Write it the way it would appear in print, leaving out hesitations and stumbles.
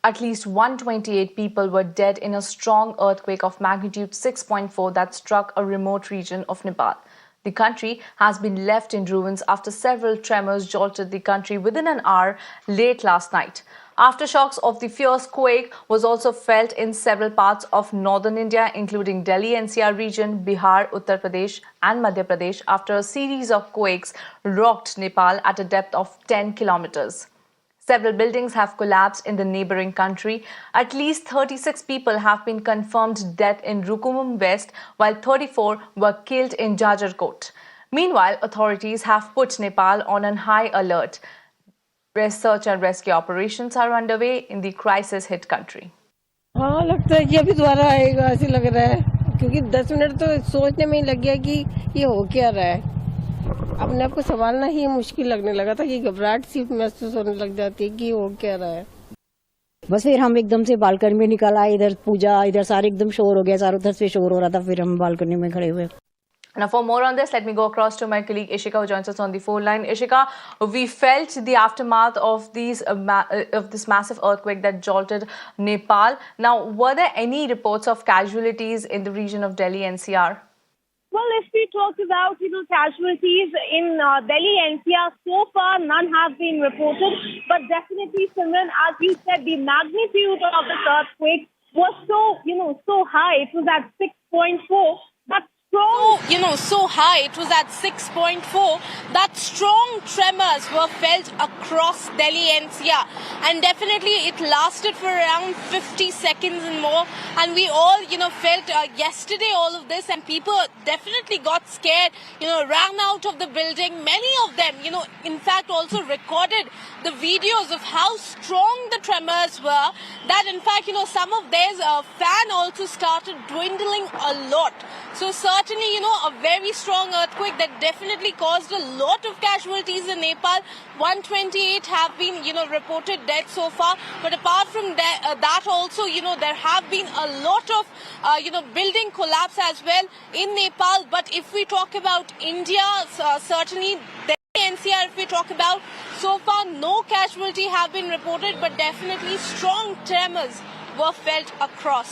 At least 128 people were dead in a strong earthquake of magnitude 6.4 that struck a remote region of Nepal. The country has been left in ruins after several tremors jolted the country within an hour late last night. Aftershocks of the fierce quake was also felt in several parts of northern India, including Delhi NCR region, Bihar, Uttar Pradesh and Madhya Pradesh after a series of quakes rocked Nepal at a depth of 10 kilometers. Several buildings have collapsed in the neighboring country. At least 36 people have been confirmed dead in Rukumum West, while 34 were killed in Jajarkot. Meanwhile, authorities have put Nepal on a high alert. Search and rescue operations are underway in the crisis-hit country. हाँ, लगता है कि अभी दोबारा आएगा ऐसे लग रहा है क्योंकि 10 मिनट तो सोचने में ही लग गया कि ये हो क्या रहा है। अपने आप को संभालना ही मुश्किल लगने लगा था कि घबराहट सी महसूस होने लग जाती है कि हो क्या रहा है। बस फिर हम एकदम से बालकनी में निकल आए, इधर पूजा, इधर सारे एकदम शोर हो गया, चारों तरफ से शोर हो रहा था, फिर हम बालकनी में खड़े हुए। Now, for more on this, let me go across to my colleague Ishika, who joins us on the phone line. Ishika, we felt the aftermath of this massive earthquake that jolted Nepal. Now, were there any reports of casualties in the region of Delhi NCR? Well, if we talk about, casualties in Delhi NCR, so far none have been reported. But definitely, Simran, as you said, the magnitude of this earthquake was so high. It was at 6.4. But so high. It was at 6.4. That strong tremors were felt across Delhi NCR. And definitely it lasted for around 50 seconds and more. And we all, felt yesterday all of this, and people definitely got scared, ran out of the building. Many of them, in fact also recorded the videos of how strong the tremors were. That in fact, some of theirs fan also started dwindling a lot. So certainly, a very strong earthquake that definitely caused a lot of casualties in Nepal. 128 have been, reported dead so far. But apart from that also, there have been a lot of, building collapse as well in Nepal. But if we talk about India, certainly the NCR, if we talk about, so far no casualty have been reported, but definitely strong tremors were felt across.